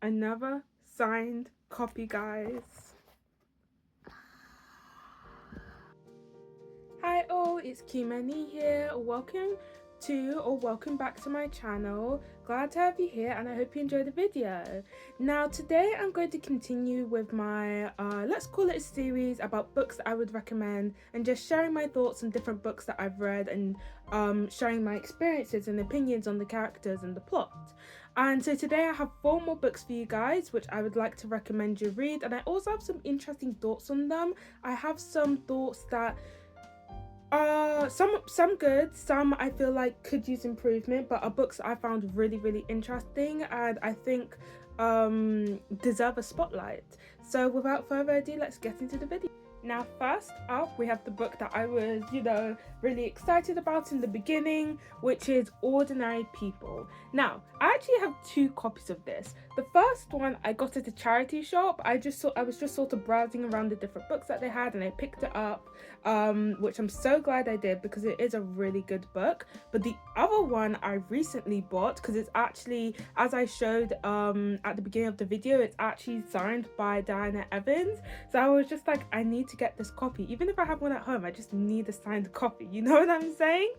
another signed copy, guys. Hi all, it's Kimani here. Welcome back to my channel. Glad to have you here and I hope you enjoyed the video. Now today I'm going to continue with my let's call it a series about books that I would recommend and just sharing my thoughts on different books that I've read and sharing my experiences and opinions on the characters and the plot. And so today I have 4 more books for you guys which I would like to recommend you read, and I also have some interesting thoughts on them. I have some thoughts that some good, some I feel like could use improvement, but are books I found really interesting and I think deserve a spotlight. So without further ado, let's get into the video. Now first up we have the book that I was, really excited about in the beginning, which is Ordinary People. Now I actually have 2 copies of this. The first one I got at a charity shop. I was just sort of browsing around the different books that they had and I picked it up, which I'm so glad I did because it is a really good book. But the other one I recently bought because it's actually, as I showed at the beginning of the video, it's actually signed by Diana Evans. So I was just like, I need to get this copy. Even if I have one at home, I just need a signed copy, you know what I'm saying?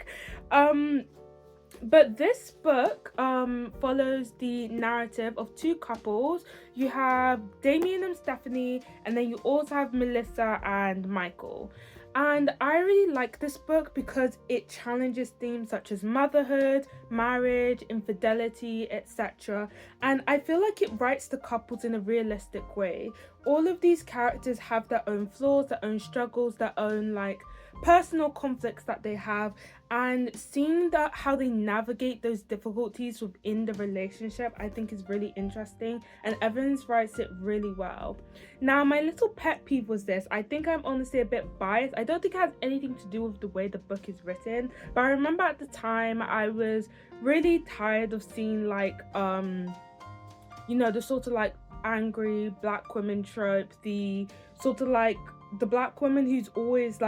But this book follows the narrative of 2 couples. You have Damien and Stephanie, and then you also have Melissa and Michael. And I really like this book because it challenges themes such as motherhood, marriage, infidelity, etc. And I feel like it writes the couples in a realistic way. All of these characters have their own flaws, their own struggles, their own personal conflicts that they have, and seeing that how they navigate those difficulties within the relationship I think is really interesting, and Evans writes it really well. Now my little pet peeve was this. I think I'm honestly a bit biased. I don't think it has anything to do with the way the book is written, but I remember at the time I was really tired of seeing the sort of angry black women trope, the sort of the black woman who's always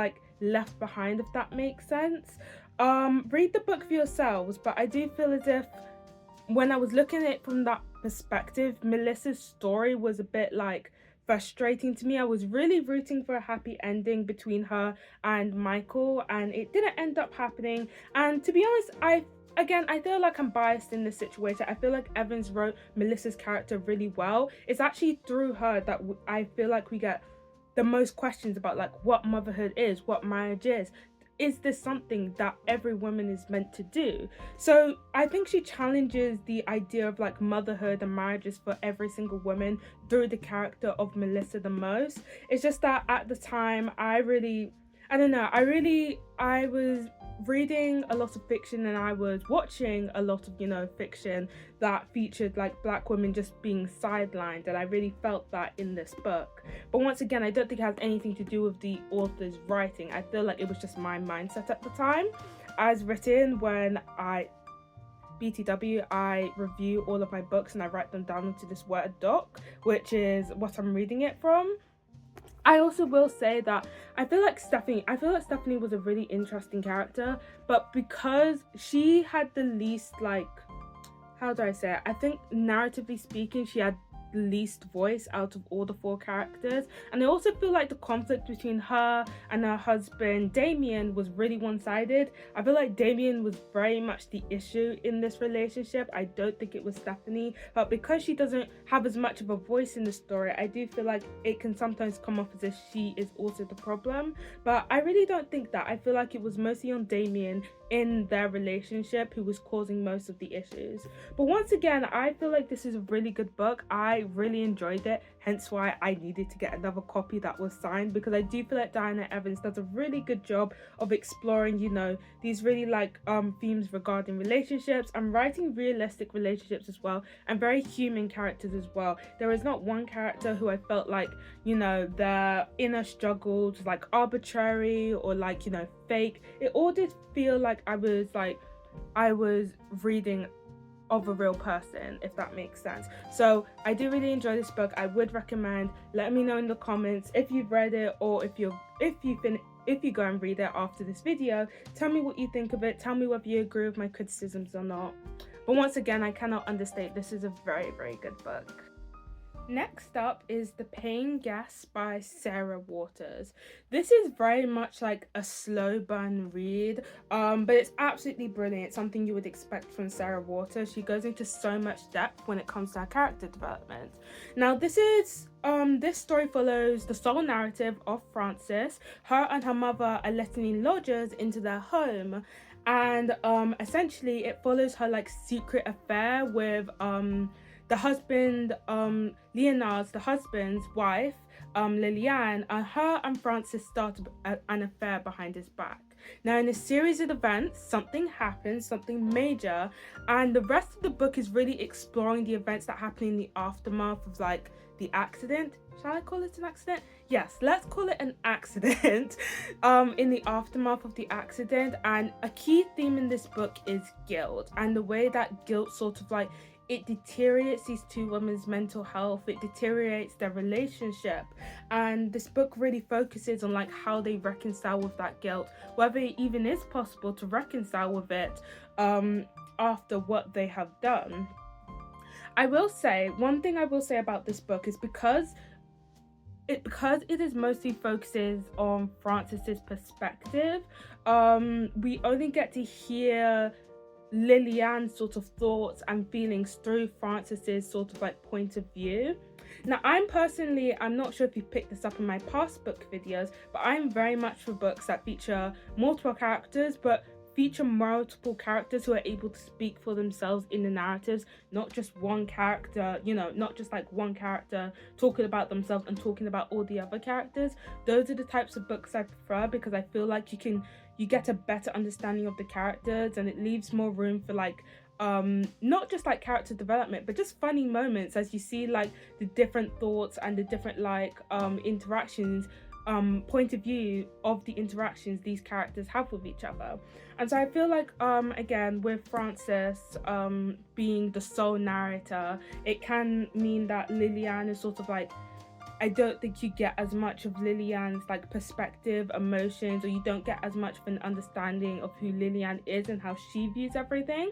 left behind, if that makes sense. Read the book for yourselves, but I do feel as if when I was looking at it from that perspective, Melissa's story was a bit frustrating to me. I was really rooting for a happy ending between her and Michael, and it didn't end up happening. And to be honest, I feel like I'm biased in this situation. I feel like Evans wrote Melissa's character really well. It's actually through her that I feel like we get the most questions about what motherhood is, what marriage is. Is this something that every woman is meant to do? So I think she challenges the idea of motherhood and marriages for every single woman through the character of Melissa the most. It's just that at the time I was reading a lot of fiction and I was watching a lot of fiction that featured black women just being sidelined, and I really felt that in this book. But once again, I don't think it has anything to do with the author's writing. I feel like it was just my mindset at the time. As written, when I review all of my books and I write them down into this Word doc, which is what I'm reading it from. I also will say that I feel like Stephanie was a really interesting character, but because she had the least how do I say it? I think narratively speaking, she had the least voice out of all the 4 characters. And I also feel like the conflict between her and her husband Damien was really one-sided. I feel like Damien was very much the issue in this relationship. I don't think it was Stephanie, but because she doesn't have as much of a voice in the story, I do feel like it can sometimes come off as if she is also the problem. But I really don't think that. I feel like it was mostly on Damien in their relationship who was causing most of the issues. But once again, I feel like this is a really good book. I really enjoyed it, hence why I needed to get another copy that was signed, because I do feel like Diana Evans does a really good job of exploring these really themes regarding relationships and writing realistic relationships as well, and very human characters as well. There is not one character who I felt their inner struggles arbitrary or fake. It all did feel like I was reading of a real person, if that makes sense. So I do really enjoy this book. I would recommend. Let me know in the comments if you've read it, or if you go and read it after this video. Tell me what you think of it. Tell me whether you agree with my criticisms or not. But once again, I cannot understate, this is a very good book. Next up is The Paying Guest by Sarah Waters. This is very much like a slow burn read, but it's absolutely brilliant. It's something you would expect from Sarah Waters. She goes into so much depth when it comes to her character development. Now, this story follows the sole narrative of Frances. Her and her mother are letting in lodgers into their home, and essentially it follows her like secret affair with the husband, Leonard's the husband's wife, Lillian, and her and Francis start an affair behind his back. Now, in a series of events, something happens, something major, and the rest of the book is really exploring the events that happen in the aftermath of like the accident. Shall I call it an accident? Yes, let's call it an accident. In the aftermath of the accident, and a key theme in this book is guilt, and the way that guilt sort of like it deteriorates these two women's mental health, it deteriorates their relationship, and this book really focuses on like how they reconcile with that guilt, whether it even is possible to reconcile with it after what they have done. I will say one thing I will say about this book is because it is mostly focuses on Frances's perspective, we only get to hear Lillian's sort of thoughts and feelings through Frances's sort of like point of view. Now, I'm not sure if you've picked this up in my past book videos, but I'm very much for books that feature multiple characters, but feature multiple characters who are able to speak for themselves in the narratives, not just one character, not just like one character talking about themselves and talking about all the other characters. Those are the types of books I prefer because I feel like you get a better understanding of the characters, and it leaves more room for like not just like character development, but just funny moments as you see like the different thoughts and the different like interactions, point of view of the interactions these characters have with each other. And so I feel like again, with Frances being the sole narrator, it can mean that Lillian is sort of like, I don't think you get as much of Lillian's like perspective, emotions, or you don't get as much of an understanding of who Lillian is and how she views everything.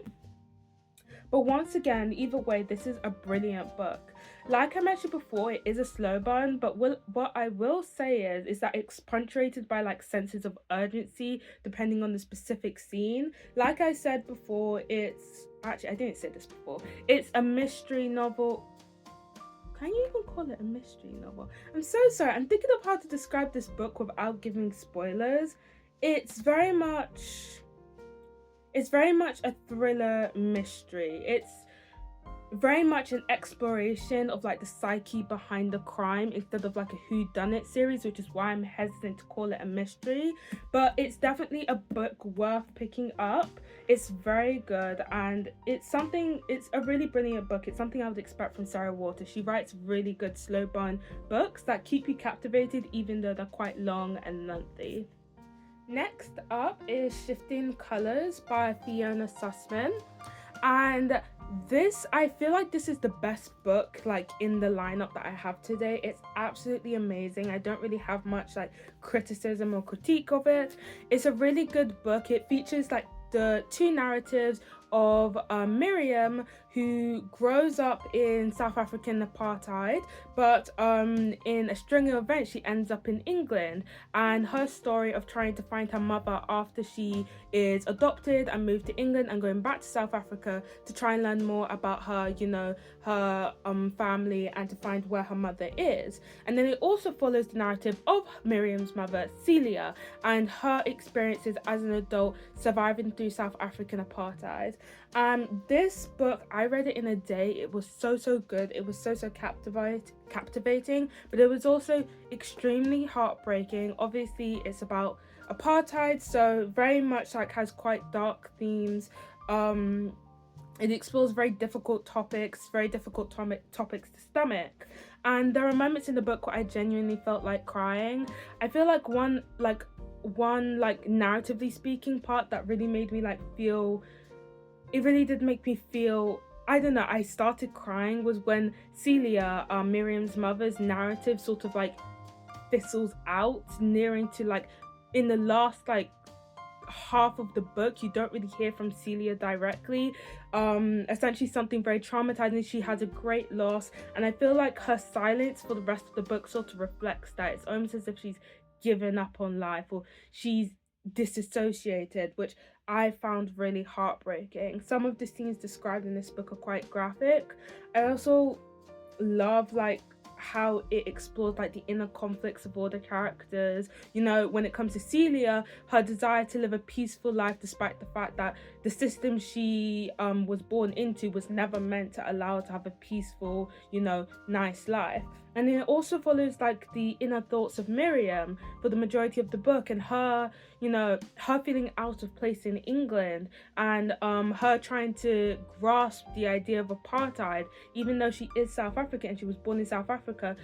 But once again, either way, this is a brilliant book. Like I mentioned before, it is a slow burn, but what I will say is that it's punctuated by like senses of urgency depending on the specific scene. Like I said before, I didn't say this before. It's a mystery novel. Can you even call it a mystery novel? I'm so sorry. I'm thinking of how to describe this book without giving spoilers. It's very much a thriller mystery. It's very much an exploration of like the psyche behind the crime instead of like a whodunit series, which is why I'm hesitant to call it a mystery. But it's definitely a book worth picking up. It's very good, and it's a really brilliant book. It's something I would expect from Sarah Waters. She writes really good slow burn books that keep you captivated even though they're quite long and lengthy. Next up is Shifting Colors by Fiona Sussman, and I feel like this is the best book like in the lineup that I have today. It's absolutely amazing. I don't really have much like criticism or critique of it. It's a really good book. It features like the two narratives of Miriam, who grows up in South African apartheid, but in a string of events she ends up in England, and her story of trying to find her mother after she is adopted and moved to England, and going back to South Africa to try and learn more about her, her family, and to find where her mother is. And then it also follows the narrative of Miriam's mother, Celia, and her experiences as an adult surviving through South African apartheid. This book, I read it in a day. It was so good. It was so captivating, but it was also extremely heartbreaking. Obviously, it's about apartheid, so very much like has quite dark themes. It explores very difficult topics to stomach, and there are moments in the book where I genuinely felt like crying. I feel like one narratively speaking part that really made me feel, it really did make me feel, I don't know, I started crying, was when Celia, Miriam's mother's narrative sort of fizzles out, nearing to in the last half of the book you don't really hear from Celia directly. Essentially something very traumatizing. She has a great loss, and I feel like her silence for the rest of the book sort of reflects that. It's almost as if she's given up on life, or she's disassociated, which I found really heartbreaking. Some of the scenes described in this book are quite graphic. I also love like how it explores like the inner conflicts of all the characters. You know, when it comes to Celia, her desire to live a peaceful life despite the fact that the system she was born into was never meant to allow her to have a peaceful, you know, nice life. And then it also follows like the inner thoughts of Miriam for the majority of the book, and her, you know, her feeling out of place in England, and her trying to grasp the idea of apartheid, even though she is South African and she was born in South Africa.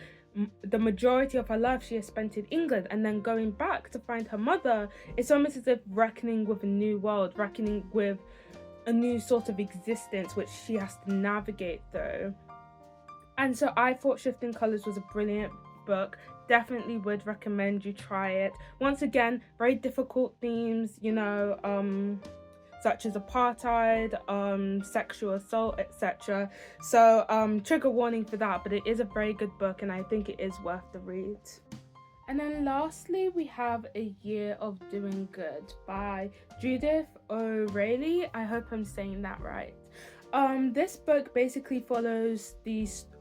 The majority of her life she has spent in England, and then going back to find her mother. It's almost as if reckoning with a new world, reckoning with a new sort of existence which she has to navigate through. And so I thought Shifting Colours was a brilliant book. Definitely would recommend you try it. Once again, very difficult themes, you know, such as apartheid, sexual assault, etc. So trigger warning for that, but it is a very good book, and I think it is worth the read. And then lastly, we have A Year of Doing Good by Judith O'Reilly. I hope I'm saying that right. This book basically follows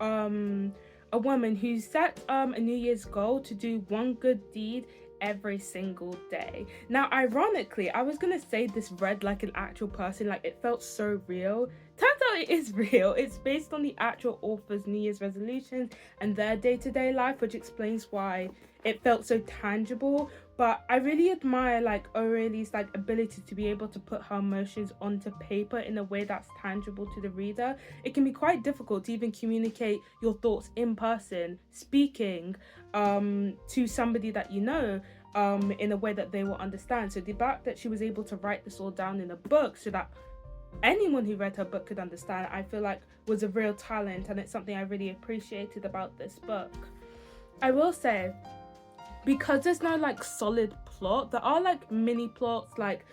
a woman who set a New Year's goal to do one good deed every single day. Now, ironically, I was gonna say this read like an actual person, like it felt so real. Turns out it is real. It's based on the actual author's New Year's resolutions and their day-to-day life, which explains why it felt so tangible. But I really admire like O'Reilly's like ability to be able to put her emotions onto paper in a way that's tangible to the reader. It can be quite difficult to even communicate your thoughts in person, speaking to somebody that you know in a way that they will understand. So the fact that she was able to write this all down in a book so that anyone who read her book could understand, I feel like was a real talent, and it's something I really appreciated about this book. I will say, because there's no like solid plot, there are like mini plots, like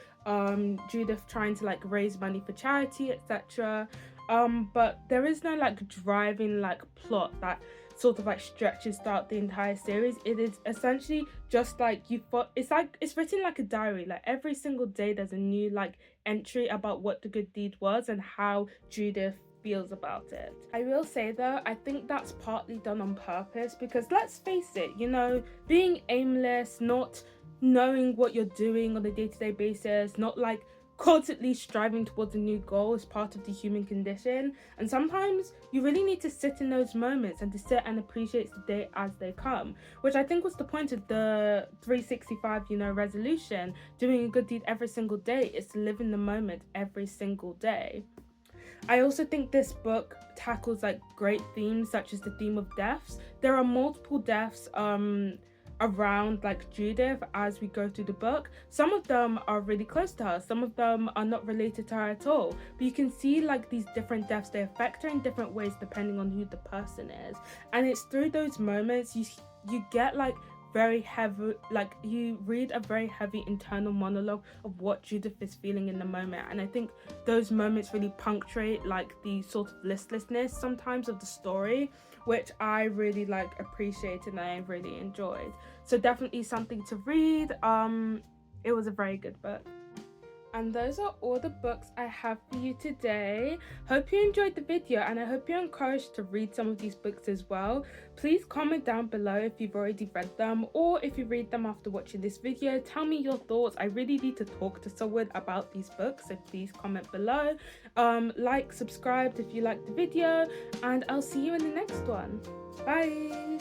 Judith trying to like raise money for charity, etc. But there is no like driving like plot that sort of like stretches throughout the entire series. It is essentially just like it's written like a diary. Like every single day there's a new like entry about what the good deed was and how Judith feels about it. I will say though, I think that's partly done on purpose, because let's face it, you know, being aimless, not knowing what you're doing on a day-to-day basis, not like constantly striving towards a new goal is part of the human condition. And sometimes you really need to sit in those moments and to sit and appreciate the day as they come, which I think was the point of the 365, you know, resolution. Doing a good deed every single day is to live in the moment every single day. I also think this book tackles like great themes, such as the theme of deaths. There are multiple deaths around like Judith as we go through the book. Some of them are really close to her, some of them are not related to her at all, but you can see like these different deaths, they affect her in different ways depending on who the person is. And it's through those moments you get like very heavy, like you read a very heavy internal monologue of what Judith is feeling in the moment. And I think those moments really punctuate like the sort of listlessness sometimes of the story, which I really like appreciated and I really enjoyed. So definitely something to read. It was a very good book. And those are all the books I have for you today. Hope you enjoyed the video, and I hope you're encouraged to read some of these books as well. Please comment down below if you've already read them, or if you read them after watching this video. Tell me your thoughts. I really need to talk to someone about these books, so please comment below. Like, subscribe if you liked the video, and I'll see you in the next one. Bye!